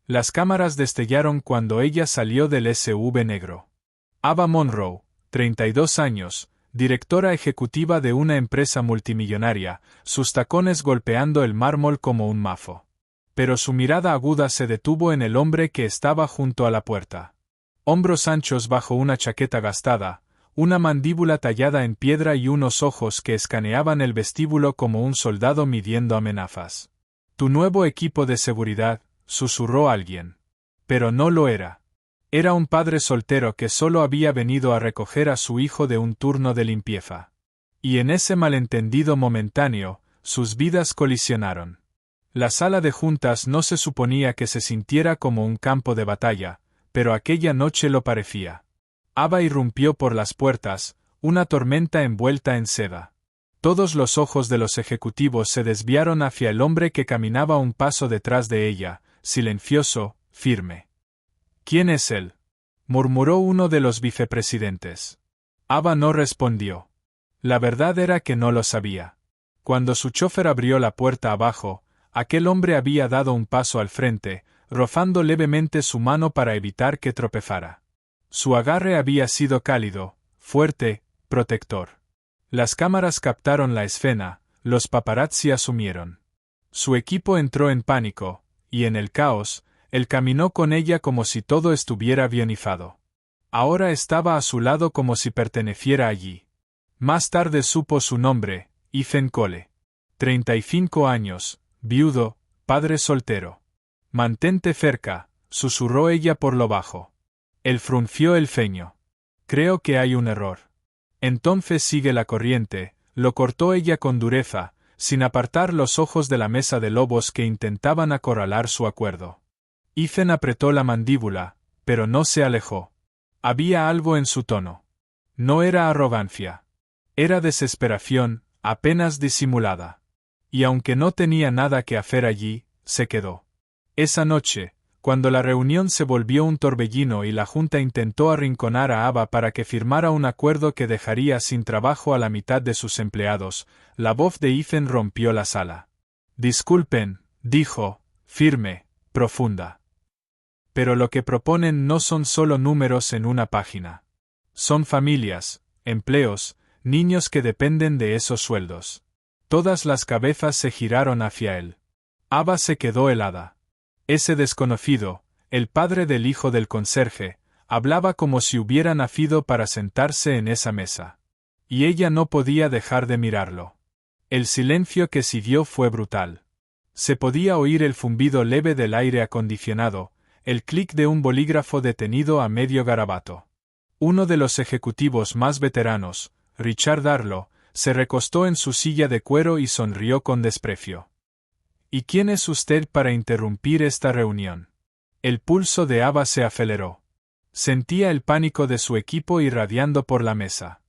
Las cámaras destellaron cuando ella salió del SUV negro. Ava Monroe, 32 años, directora ejecutiva de una empresa multimillonaria, sus tacones golpeando el mármol como un mafo. Pero su mirada aguda se detuvo en el hombre que estaba junto a la puerta. Hombros anchos bajo una chaqueta gastada, una mandíbula tallada en piedra y unos ojos que escaneaban el vestíbulo como un soldado midiendo amenazas. «Tu nuevo equipo de seguridad», susurró alguien. Pero no lo era. Era un padre soltero que solo había venido a recoger a su hijo de un turno de limpieza. Y en ese malentendido momentáneo, sus vidas colisionaron. La sala de juntas no se suponía que se sintiera como un campo de batalla, pero aquella noche lo parecía. Ava irrumpió por las puertas, una tormenta envuelta en seda. Todos los ojos de los ejecutivos se desviaron hacia el hombre que caminaba un paso detrás de ella, silencioso, firme. «¿Quién es él?», murmuró uno de los vicepresidentes. Ava no respondió. La verdad era que no lo sabía. Cuando su chofer abrió la puerta abajo, aquel hombre había dado un paso al frente, rozando levemente su mano para evitar que tropezara. Su agarre había sido cálido, fuerte, protector. Las cámaras captaron la escena, los paparazzi asumieron. Su equipo entró en pánico, y en el caos, él caminó con ella como si todo estuviera guionizado. Ahora estaba a su lado como si perteneciera allí. Más tarde supo su nombre, Ethan Cole. 35 años, viudo, padre soltero. «Mantente cerca», susurró ella por lo bajo. Él frunció el ceño. «Creo que hay un error». «Entonces sigue la corriente», lo cortó ella con dureza, sin apartar los ojos de la mesa de lobos que intentaban acorralar su acuerdo. Ethan apretó la mandíbula, pero no se alejó. Había algo en su tono. No era arrogancia. Era desesperación, apenas disimulada. Y aunque no tenía nada que hacer allí, se quedó. Esa noche, cuando la reunión se volvió un torbellino y la Junta intentó arrinconar a Ava para que firmara un acuerdo que dejaría sin trabajo a la mitad de sus empleados, la voz de Ethan rompió la sala. «Disculpen», dijo, firme, profunda. «Pero lo que proponen no son solo números en una página. Son familias, empleos, niños que dependen de esos sueldos». Todas las cabezas se giraron hacia él. Ava se quedó helada. Ese desconocido, el padre del hijo del conserje, hablaba como si hubiera nacido para sentarse en esa mesa. Y ella no podía dejar de mirarlo. El silencio que siguió fue brutal. Se podía oír el zumbido leve del aire acondicionado, el clic de un bolígrafo detenido a medio garabato. Uno de los ejecutivos más veteranos, Richard Darlow, se recostó en su silla de cuero y sonrió con desprecio. «¿Y quién es usted para interrumpir esta reunión?». El pulso de Ava se aceleró. Sentía el pánico de su equipo irradiando por la mesa.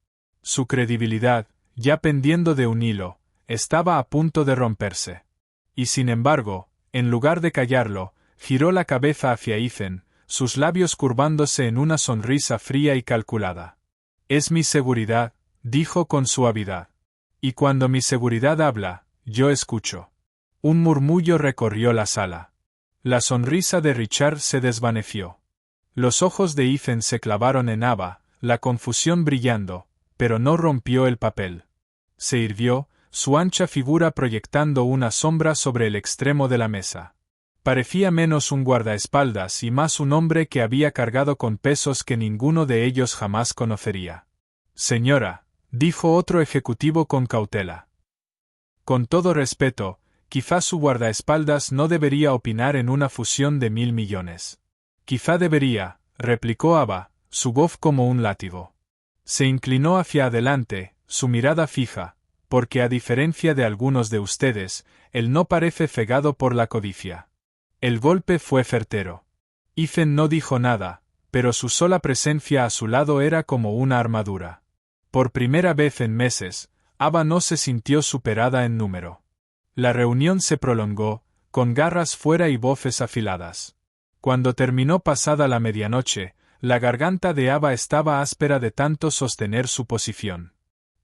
Su credibilidad, ya pendiendo de un hilo, estaba a punto de romperse. Y sin embargo, en lugar de callarlo, giró la cabeza hacia Ethan, sus labios curvándose en una sonrisa fría y calculada. «Es mi seguridad», dijo con suavidad. «Y cuando mi seguridad habla, yo escucho». Un murmullo recorrió la sala. La sonrisa de Richard se desvaneció. Los ojos de Ethan se clavaron en Ava, la confusión brillando, pero no rompió el papel. Se irguió, su ancha figura proyectando una sombra sobre el extremo de la mesa. Parecía menos un guardaespaldas y más un hombre que había cargado con pesos que ninguno de ellos jamás conocería. «Señora», dijo otro ejecutivo con cautela. «Con todo respeto, quizá su guardaespaldas no debería opinar en una fusión de 1.000 millones. «Quizá debería», replicó Ava, su voz como un látigo. Se inclinó hacia adelante, su mirada fija, porque a diferencia de algunos de ustedes, él no parece cegado por la codicia. El golpe fue certero. Ethan no dijo nada, pero su sola presencia a su lado era como una armadura. Por primera vez en meses, Ava no se sintió superada en número. La reunión se prolongó, con garras fuera y voces afiladas. Cuando terminó pasada la medianoche, la garganta de Ava estaba áspera de tanto sostener su posición.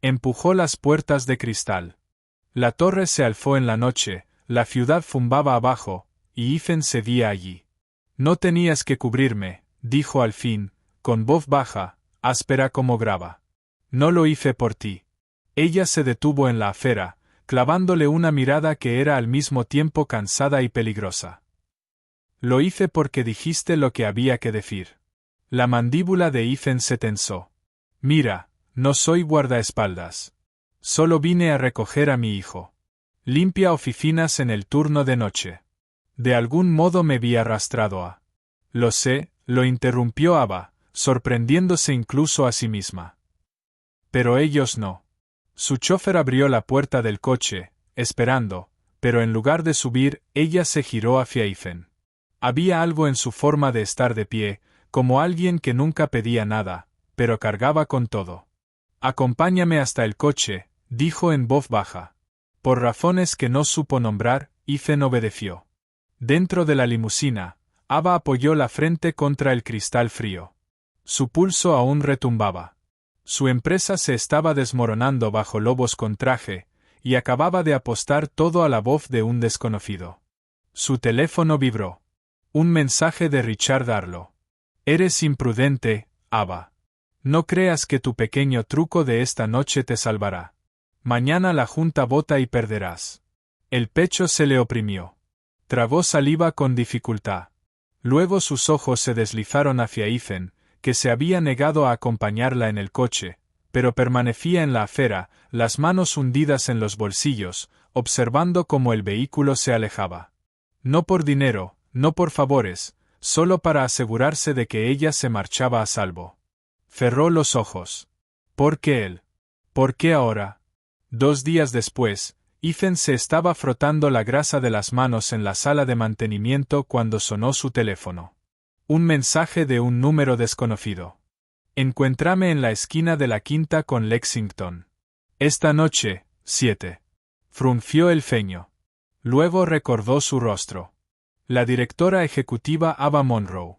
Empujó las puertas de cristal. La torre se alzó en la noche, la ciudad zumbaba abajo, y Ethan cedía allí. No tenías que cubrirme, dijo al fin, con voz baja, áspera como grava. No lo hice por ti. Ella se detuvo en la acera, clavándole una mirada que era al mismo tiempo cansada y peligrosa. Lo hice porque dijiste lo que había que decir. La mandíbula de Ethan se tensó. Mira, no soy guardaespaldas. Solo vine a recoger a mi hijo. Limpia oficinas en el turno de noche. De algún modo me vi arrastrado a... Lo sé, lo interrumpió Ava, sorprendiéndose incluso a sí misma. Pero ellos no. Su chofer abrió la puerta del coche, esperando, pero en lugar de subir, ella se giró hacia Ethan. Había algo en su forma de estar de pie, como alguien que nunca pedía nada, pero cargaba con todo. Acompáñame hasta el coche, dijo en voz baja. Por razones que no supo nombrar, Ethan obedeció. Dentro de la limusina, Ava apoyó la frente contra el cristal frío. Su pulso aún retumbaba. Su empresa se estaba desmoronando bajo lobos con traje, y acababa de apostar todo a la voz de un desconocido. Su teléfono vibró. Un mensaje de Richard Darlow. Eres imprudente, Ava. No creas que tu pequeño truco de esta noche te salvará. Mañana la junta vota y perderás. El pecho se le oprimió. Tragó saliva con dificultad. Luego sus ojos se deslizaron hacia Ethan, que se había negado a acompañarla en el coche, pero permanecía en la acera, las manos hundidas en los bolsillos, observando cómo el vehículo se alejaba. No por dinero, no por favores, solo para asegurarse de que ella se marchaba a salvo. Cerró los ojos. ¿Por qué él? ¿Por qué ahora? 2 días después, Ethan se estaba frotando la grasa de las manos en la sala de mantenimiento cuando sonó su teléfono. Un mensaje de un número desconocido. Encuéntrame en la esquina de la Quinta con Lexington. Esta noche, 7. Frunció el ceño. Luego recordó su rostro. La directora ejecutiva Ava Monroe.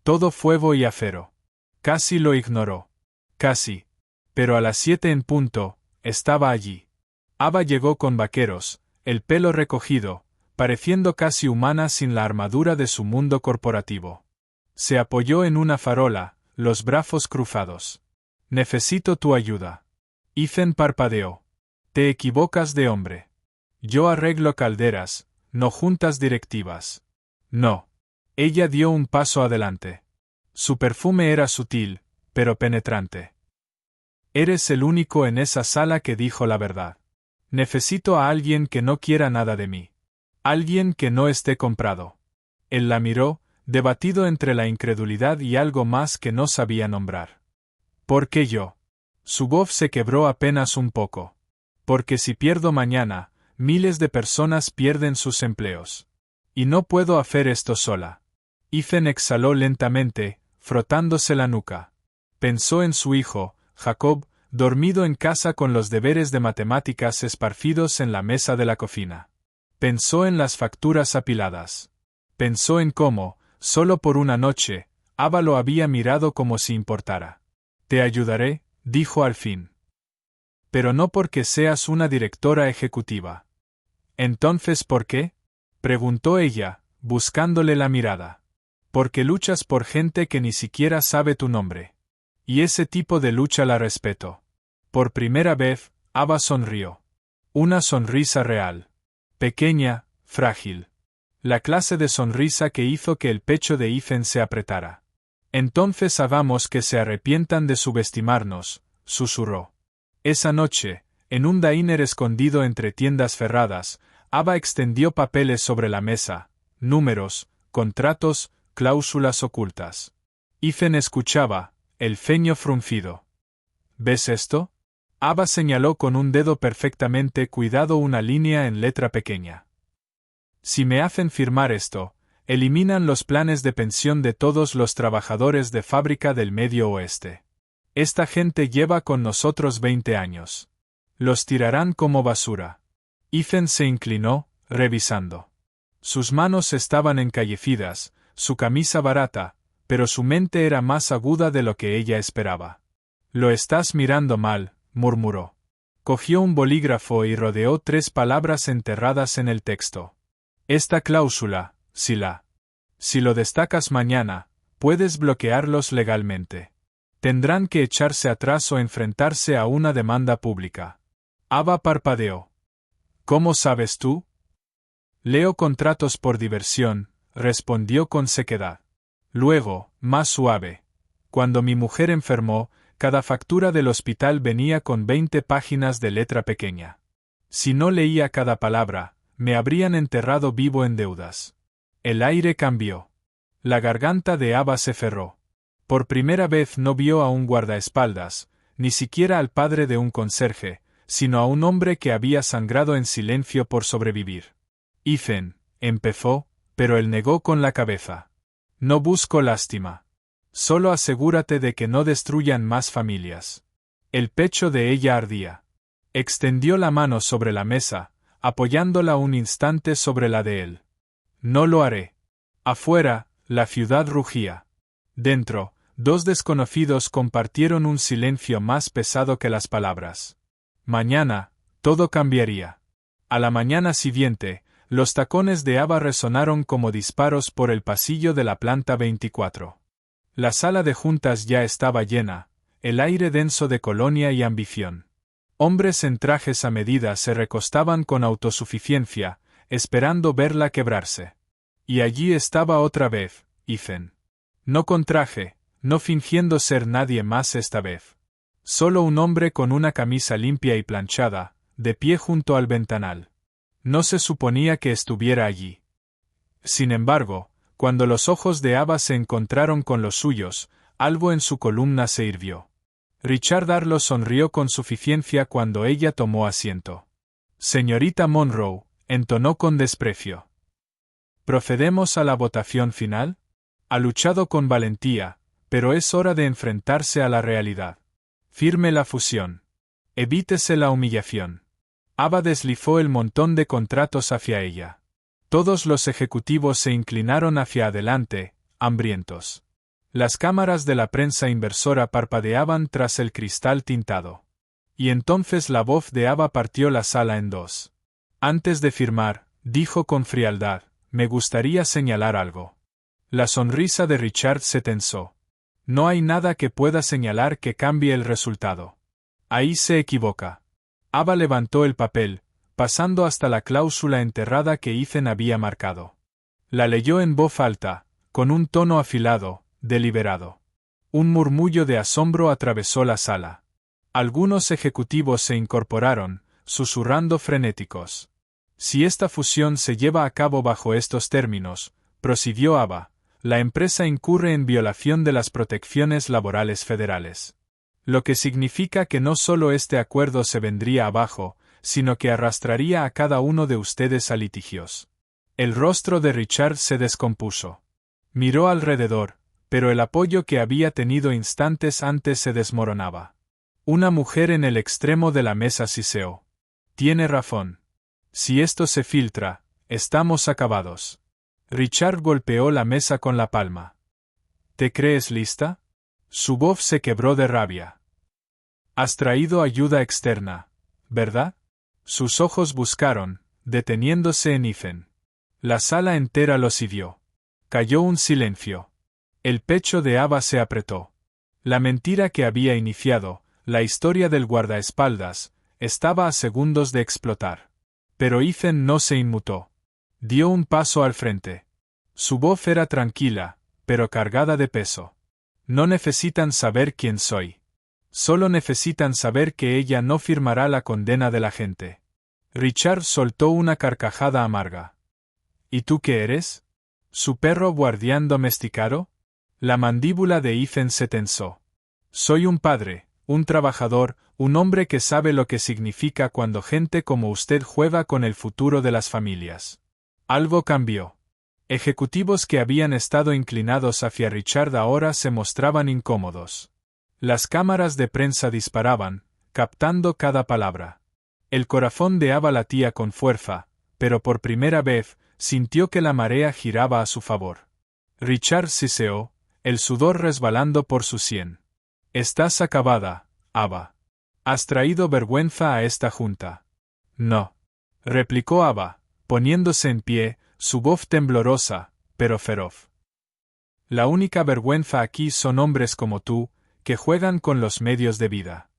Todo fuego y acero. Casi lo ignoró. Casi. Pero a las 7 en punto, estaba allí. Ava llegó con vaqueros, el pelo recogido, pareciendo casi humana sin la armadura de su mundo corporativo. Se apoyó en una farola, los brazos cruzados. Necesito tu ayuda. Ethan parpadeó. Te equivocas de hombre. Yo arreglo calderas, no juntas directivas. No. Ella dio un paso adelante. Su perfume era sutil, pero penetrante. Eres el único en esa sala que dijo la verdad. Necesito a alguien que no quiera nada de mí. Alguien que no esté comprado. Él la miró, debatido entre la incredulidad y algo más que no sabía nombrar. ¿Por qué yo? Su voz se quebró apenas un poco. Porque si pierdo mañana, miles de personas pierden sus empleos. Y no puedo hacer esto sola. Ethan exhaló lentamente, frotándose la nuca. Pensó en su hijo, Jacob, dormido en casa con los deberes de matemáticas esparcidos en la mesa de la cocina. Pensó en las facturas apiladas. Pensó en cómo, solo por una noche, Ava lo había mirado como si importara. Te ayudaré, dijo al fin. Pero no porque seas una directora ejecutiva. ¿Entonces por qué? Preguntó ella, buscándole la mirada. Porque luchas por gente que ni siquiera sabe tu nombre. Y ese tipo de lucha la respeto. Por primera vez, Ava sonrió. Una sonrisa real. Pequeña, frágil. La clase de sonrisa que hizo que el pecho de Ethan se apretara. Entonces hagamos que se arrepientan de subestimarnos, susurró. Esa noche, en un diner escondido entre tiendas cerradas, Ava extendió papeles sobre la mesa, números, contratos, cláusulas ocultas. Ethan escuchaba, el ceño fruncido. ¿Ves esto? Ava señaló con un dedo perfectamente cuidado una línea en letra pequeña. Si me hacen firmar esto, eliminan los planes de pensión de todos los trabajadores de fábrica del Medio Oeste. Esta gente lleva con nosotros 20 años. Los tirarán como basura. Ethan se inclinó, revisando. Sus manos estaban encallecidas, su camisa barata, pero su mente era más aguda de lo que ella esperaba. Lo estás mirando mal, murmuró. Cogió un bolígrafo y rodeó 3 palabras enterradas en el texto. Esta cláusula, si la Si lo destacas mañana, puedes bloquearlos legalmente. Tendrán que echarse atrás o enfrentarse a una demanda pública. Ava parpadeó. ¿Cómo sabes tú? Leo contratos por diversión, respondió con sequedad. Luego, más suave. Cuando mi mujer enfermó, cada factura del hospital venía con 20 páginas de letra pequeña. Si no leía cada palabra, me habrían enterrado vivo en deudas. El aire cambió. La garganta de Ava se cerró. Por primera vez no vio a un guardaespaldas, ni siquiera al padre de un conserje, sino a un hombre que había sangrado en silencio por sobrevivir. Ethan, empezó, pero él negó con la cabeza. No busco lástima. Solo asegúrate de que no destruyan más familias. El pecho de ella ardía. Extendió la mano sobre la mesa, apoyándola un instante sobre la de él. No lo haré. Afuera, la ciudad rugía. Dentro, dos desconocidos compartieron un silencio más pesado que las palabras. Mañana, todo cambiaría. A la mañana siguiente, los tacones de Ava resonaron como disparos por el pasillo de la planta 24. La sala de juntas ya estaba llena, el aire denso de colonia y ambición. Hombres en trajes a medida se recostaban con autosuficiencia, esperando verla quebrarse. Y allí estaba otra vez, Ethan. No con traje, no fingiendo ser nadie más esta vez. Solo un hombre con una camisa limpia y planchada, de pie junto al ventanal. No se suponía que estuviera allí. Sin embargo, cuando los ojos de Ava se encontraron con los suyos, algo en su columna se hirvió. Richard Darlow sonrió con suficiencia cuando ella tomó asiento. Señorita Monroe, entonó con desprecio. ¿Procedemos a la votación final? Ha luchado con valentía, pero es hora de enfrentarse a la realidad. Firme la fusión. Evítese la humillación. Ava deslizó el montón de contratos hacia ella. Todos los ejecutivos se inclinaron hacia adelante, hambrientos. Las cámaras de la prensa inversora parpadeaban tras el cristal tintado. Y entonces la voz de Ava partió la sala en dos. Antes de firmar, dijo con frialdad, me gustaría señalar algo. La sonrisa de Richard se tensó. No hay nada que pueda señalar que cambie el resultado. Ahí se equivoca. Ava levantó el papel, pasando hasta la cláusula enterrada que Ethan había marcado. La leyó en voz alta, con un tono afilado, deliberado. Un murmullo de asombro atravesó la sala. Algunos ejecutivos se incorporaron, susurrando frenéticos. Si esta fusión se lleva a cabo bajo estos términos, prosiguió Ava, la empresa incurre en violación de las protecciones laborales federales. Lo que significa que no solo este acuerdo se vendría abajo, sino que arrastraría a cada uno de ustedes a litigios. El rostro de Richard se descompuso. Miró alrededor, pero el apoyo que había tenido instantes antes se desmoronaba. Una mujer en el extremo de la mesa siseó. Tiene razón. Si esto se filtra, estamos acabados. Richard golpeó la mesa con la palma. ¿Te crees lista? Su voz se quebró de rabia. Has traído ayuda externa, ¿verdad? Sus ojos buscaron, deteniéndose en Ethan. La sala entera lo siguió. Cayó un silencio. El pecho de Ava se apretó. La mentira que había iniciado, la historia del guardaespaldas, estaba a segundos de explotar. Pero Ethan no se inmutó. Dio un paso al frente. Su voz era tranquila, pero cargada de peso. No necesitan saber quién soy. Solo necesitan saber que ella no firmará la condena de la gente. Richard soltó una carcajada amarga. ¿Y tú qué eres? ¿Su perro guardián domesticado? La mandíbula de Ethan se tensó. Soy un padre, un trabajador, un hombre que sabe lo que significa cuando gente como usted juega con el futuro de las familias. Algo cambió. Ejecutivos que habían estado inclinados hacia Richard ahora se mostraban incómodos. Las cámaras de prensa disparaban, captando cada palabra. El corazón de Ava latía con fuerza, pero por primera vez, sintió que la marea giraba a su favor. Richard siseó, el sudor resbalando por su sien. Estás acabada, Ava. Has traído vergüenza a esta junta. No. Replicó Ava, poniéndose en pie, su voz temblorosa, pero feroz. La única vergüenza aquí son hombres como tú, que juegan con los medios de vida.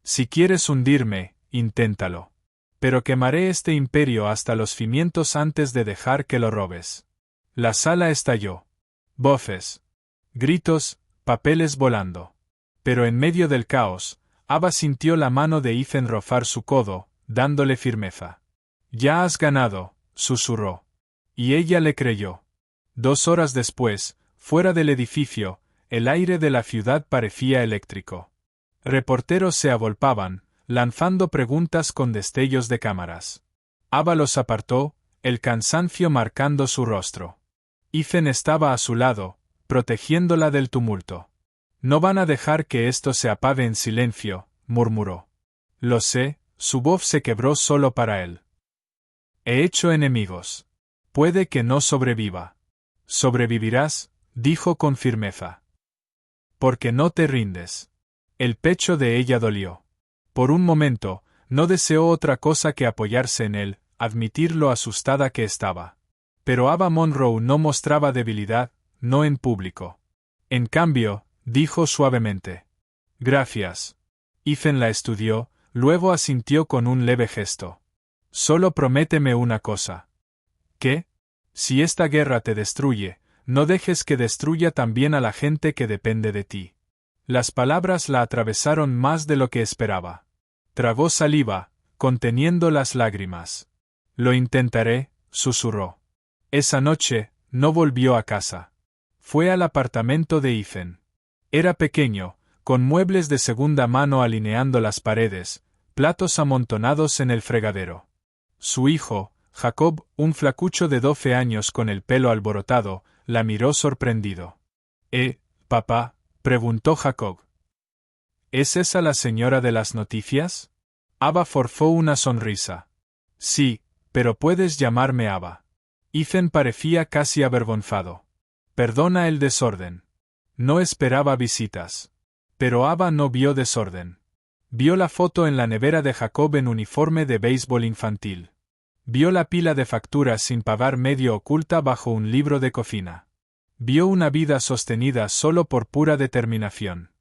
Si quieres hundirme, inténtalo. Pero quemaré este imperio hasta los cimientos antes de dejar que lo robes. La sala estalló. Voces. Gritos, papeles volando. Pero en medio del caos, Ava sintió la mano de Ethan rozar su codo, dándole firmeza. Ya has ganado, susurró. Y ella le creyó. 2 horas después, fuera del edificio, el aire de la ciudad parecía eléctrico. Reporteros se agolpaban, lanzando preguntas con destellos de cámaras. Ava los apartó, el cansancio marcando su rostro. Ethan estaba a su lado, protegiéndola del tumulto. No van a dejar que esto se apague en silencio, murmuró. Lo sé, su voz se quebró solo para él. He hecho enemigos. Puede que no sobreviva. Sobrevivirás, dijo con firmeza. Porque no te rindes. El pecho de ella dolió. Por un momento, no deseó otra cosa que apoyarse en él, admitir lo asustada que estaba. Pero Ava Monroe no mostraba debilidad, no en público. En cambio, dijo suavemente. Gracias. Ethan la estudió, luego asintió con un leve gesto. Solo prométeme una cosa. ¿Qué? Si esta guerra te destruye, no dejes que destruya también a la gente que depende de ti. Las palabras la atravesaron más de lo que esperaba. Tragó saliva, conteniendo las lágrimas. Lo intentaré, susurró. Esa noche, no volvió a casa. Fue al apartamento de Ethan. Era pequeño, con muebles de segunda mano alineando las paredes, platos amontonados en el fregadero. Su hijo, Jacob, un flacucho de 12 años con el pelo alborotado, la miró sorprendido. Papá, preguntó Jacob. ¿Es esa la señora de las noticias? Ava forzó una sonrisa. Sí, pero puedes llamarme Ava. Ethan parecía casi avergonzado. Perdona el desorden. No esperaba visitas. Pero Ava no vio desorden. Vio la foto en la nevera de Jacob en uniforme de béisbol infantil. Vio la pila de facturas sin pagar medio oculta bajo un libro de cocina. Vio una vida sostenida solo por pura determinación.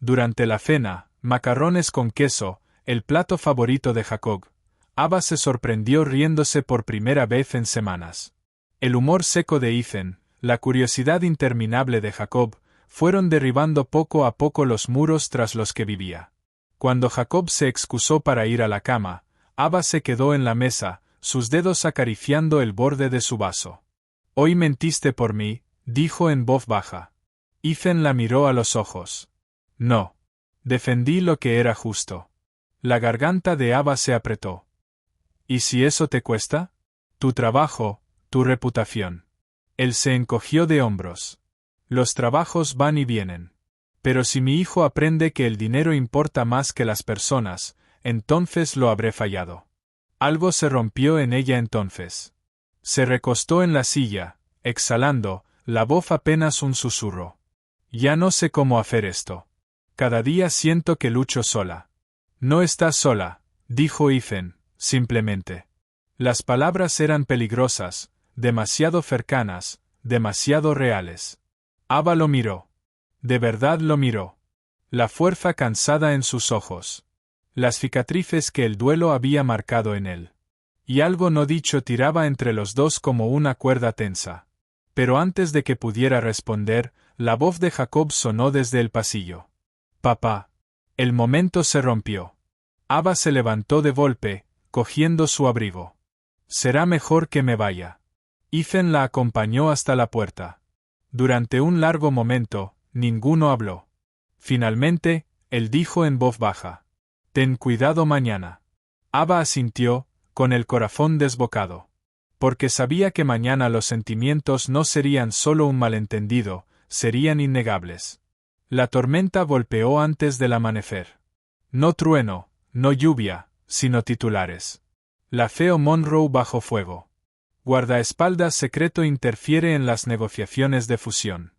Durante la cena, macarrones con queso, el plato favorito de Jacob, Ava se sorprendió riéndose por primera vez en semanas. El humor seco de Ethan, la curiosidad interminable de Jacob, fueron derribando poco a poco los muros tras los que vivía. Cuando Jacob se excusó para ir a la cama, Ava se quedó en la mesa, sus dedos acariciando el borde de su vaso. Hoy mentiste por mí, dijo en voz baja. Ethan la miró a los ojos. No. Defendí lo que era justo. La garganta de Ava se apretó. ¿Y si eso te cuesta? Tu trabajo, tu reputación. Él se encogió de hombros. Los trabajos van y vienen. Pero si mi hijo aprende que el dinero importa más que las personas, entonces lo habré fallado. Algo se rompió en ella entonces. Se recostó en la silla, exhalando, la voz apenas un susurro. Ya no sé cómo hacer esto. Cada día siento que lucho sola. No estás sola, dijo Ethan, simplemente. Las palabras eran peligrosas, demasiado cercanas, demasiado reales. Ava lo miró. De verdad lo miró. La fuerza cansada en sus ojos. Las cicatrices que el duelo había marcado en él. Y algo no dicho tiraba entre los dos como una cuerda tensa. Pero antes de que pudiera responder, la voz de Jacob sonó desde el pasillo. Papá. El momento se rompió. Ava se levantó de golpe, cogiendo su abrigo. Será mejor que me vaya. Ethan la acompañó hasta la puerta. Durante un largo momento, ninguno habló. Finalmente, él dijo en voz baja. Ten cuidado mañana. Ava asintió, con el corazón desbocado. Porque sabía que mañana los sentimientos no serían solo un malentendido, serían innegables. La tormenta golpeó antes del amanecer. No trueno, no lluvia, sino titulares. La Theo Monroe bajo fuego. Guardaespaldas secreto interfiere en las negociaciones de fusión.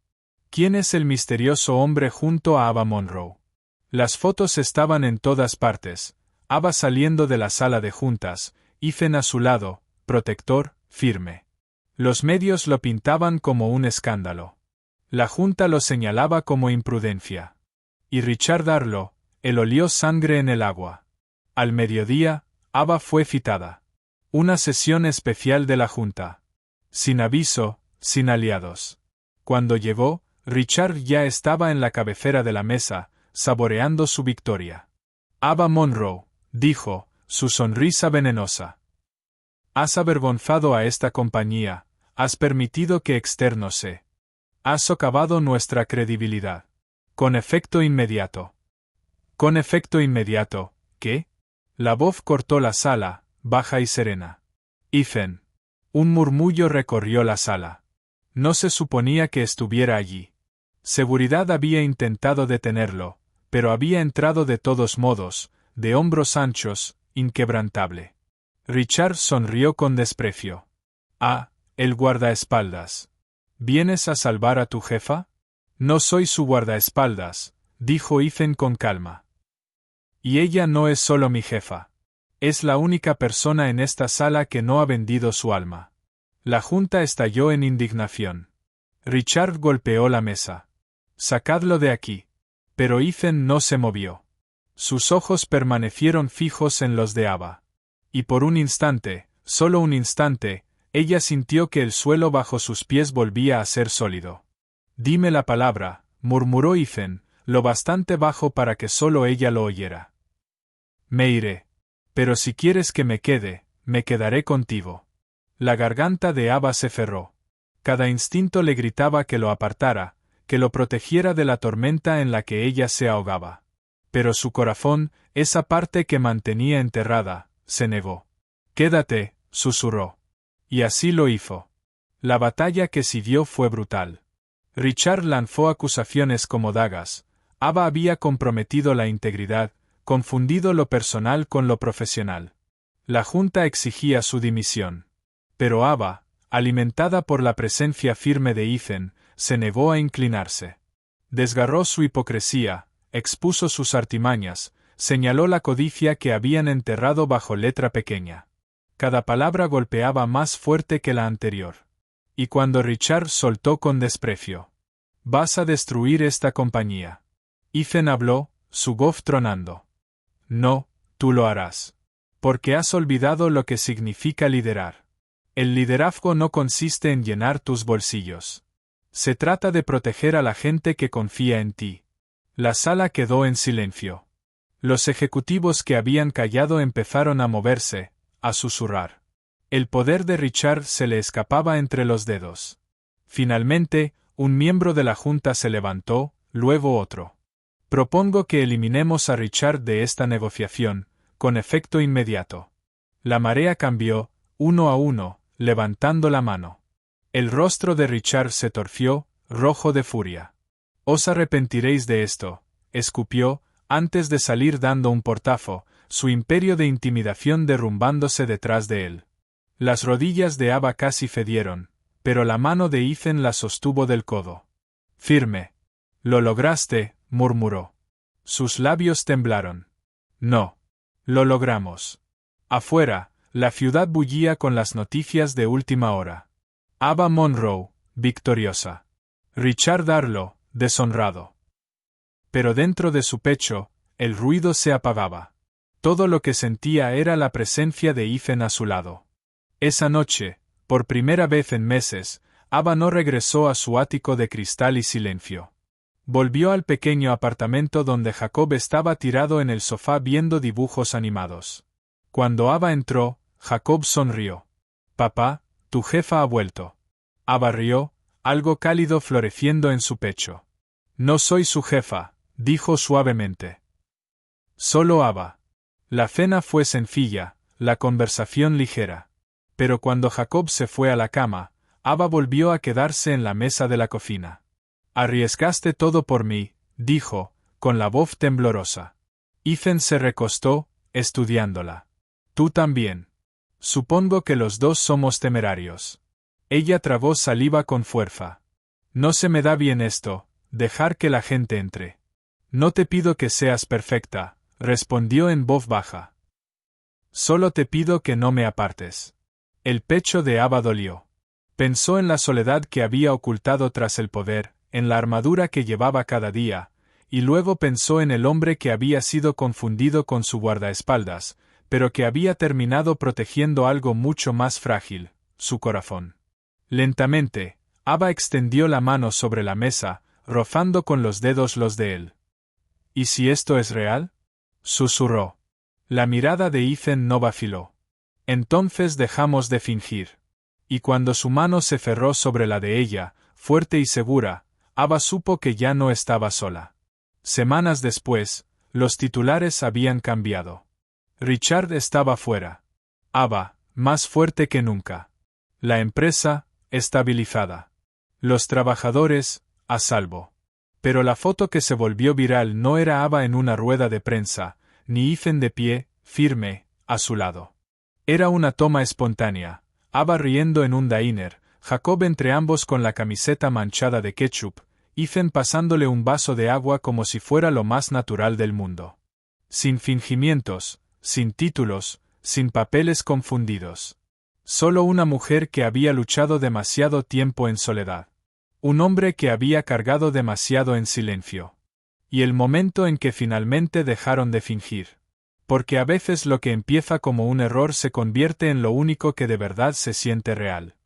¿Quién es el misterioso hombre junto a Ava Monroe? Las fotos estaban en todas partes. Ava saliendo de la sala de juntas, Ethan a su lado, protector, firme. Los medios lo pintaban como un escándalo. La junta lo señalaba como imprudencia. Y Richard Darlow, él olió sangre en el agua. Al mediodía, Ava fue citada. Una sesión especial de la junta. Sin aviso, sin aliados. Cuando llegó, Richard ya estaba en la cabecera de la mesa, saboreando su victoria. Ava Monroe, dijo, su sonrisa venenosa. Has avergonzado a esta compañía, has permitido que externos se. Has socavado nuestra credibilidad. Con efecto inmediato. Con efecto inmediato, ¿qué? La voz cortó la sala, baja y serena. Ethan. Un murmullo recorrió la sala. No se suponía que estuviera allí. Seguridad había intentado detenerlo, pero había entrado de todos modos, de hombros anchos, inquebrantable. Richard sonrió con desprecio. Ah, el guardaespaldas. ¿Vienes a salvar a tu jefa? No soy su guardaespaldas, dijo Ethan con calma. Y ella no es solo mi jefa. Es la única persona en esta sala que no ha vendido su alma. La junta estalló en indignación. Richard golpeó la mesa. Sacadlo de aquí. Pero Ethan no se movió. Sus ojos permanecieron fijos en los de Ava. Y por un instante, solo un instante, ella sintió que el suelo bajo sus pies volvía a ser sólido. Dime la palabra, murmuró Ethan, lo bastante bajo para que solo ella lo oyera. Me iré. Pero si quieres que me quedaré contigo. La garganta de Ava se cerró. Cada instinto le gritaba que lo apartara, que lo protegiera de la tormenta en la que ella se ahogaba. Pero su corazón, esa parte que mantenía enterrada, se negó. Quédate, susurró. Y así lo hizo. La batalla que siguió fue brutal. Richard lanzó acusaciones como dagas. Ava había comprometido la integridad, confundido lo personal con lo profesional. La junta exigía su dimisión. Pero Ava, alimentada por la presencia firme de Ethan, se negó a inclinarse. Desgarró su hipocresía, expuso sus artimañas, señaló la codicia que habían enterrado bajo letra pequeña. Cada palabra golpeaba más fuerte que la anterior. Y cuando Richard soltó con desprecio: «Vas a destruir esta compañía». Ethan habló, su voz tronando. «No, tú lo harás. Porque has olvidado lo que significa liderar. El liderazgo no consiste en llenar tus bolsillos. Se trata de proteger a la gente que confía en ti». La sala quedó en silencio. Los ejecutivos que habían callado empezaron a moverse, a susurrar. El poder de Richard se le escapaba entre los dedos. Finalmente, un miembro de la junta se levantó, luego otro. Propongo que eliminemos a Richard de esta negociación, con efecto inmediato. La marea cambió, uno a uno, levantando la mano. El rostro de Richard se torció, rojo de furia. «Os arrepentiréis de esto», escupió, antes de salir dando un portazo, su imperio de intimidación derrumbándose detrás de él. Las rodillas de Ava casi cedieron, pero la mano de Ethan la sostuvo del codo. «Firme». «Lo lograste», murmuró. Sus labios temblaron. «No. Lo logramos». Afuera, la ciudad bullía con las noticias de última hora. Ava Monroe, victoriosa. Richard Darlow, deshonrado. Pero dentro de su pecho, el ruido se apagaba. Todo lo que sentía era la presencia de Ethan a su lado. Esa noche, por primera vez en meses, Ava no regresó a su ático de cristal y silencio. Volvió al pequeño apartamento donde Jacob estaba tirado en el sofá viendo dibujos animados. Cuando Ava entró, Jacob sonrió. «Papá, tu jefa ha vuelto». Ava rió, algo cálido floreciendo en su pecho. «No soy su jefa», dijo suavemente. Solo Ava. La cena fue sencilla, la conversación ligera. Pero cuando Jacob se fue a la cama, Ava volvió a quedarse en la mesa de la cocina. «Arriesgaste todo por mí», dijo, con la voz temblorosa. Ethan se recostó, estudiándola. «Tú también. Supongo que los dos somos temerarios». Ella tragó saliva con fuerza. «No se me da bien esto, dejar que la gente entre». «No te pido que seas perfecta», respondió en voz baja. «Solo te pido que no me apartes». El pecho de Ava dolió. Pensó en la soledad que había ocultado tras el poder, en la armadura que llevaba cada día, y luego pensó en el hombre que había sido confundido con su guardaespaldas, pero que había terminado protegiendo algo mucho más frágil, su corazón. Lentamente, Ava extendió la mano sobre la mesa, rozando con los dedos los de él. ¿Y si esto es real? Susurró. La mirada de Ethan no vaciló. Entonces dejamos de fingir. Y cuando su mano se cerró sobre la de ella, fuerte y segura, Ava supo que ya no estaba sola. Semanas después, los titulares habían cambiado. Richard estaba fuera. Ava, más fuerte que nunca. La empresa, estabilizada. Los trabajadores, a salvo. Pero la foto que se volvió viral no era Ava en una rueda de prensa, ni Ethan de pie, firme, a su lado. Era una toma espontánea, Ava riendo en un diner, Jacob entre ambos con la camiseta manchada de ketchup, Ethan pasándole un vaso de agua como si fuera lo más natural del mundo. Sin fingimientos, sin títulos, sin papeles confundidos. Solo una mujer que había luchado demasiado tiempo en soledad. Un hombre que había cargado demasiado en silencio. Y el momento en que finalmente dejaron de fingir. Porque a veces lo que empieza como un error se convierte en lo único que de verdad se siente real.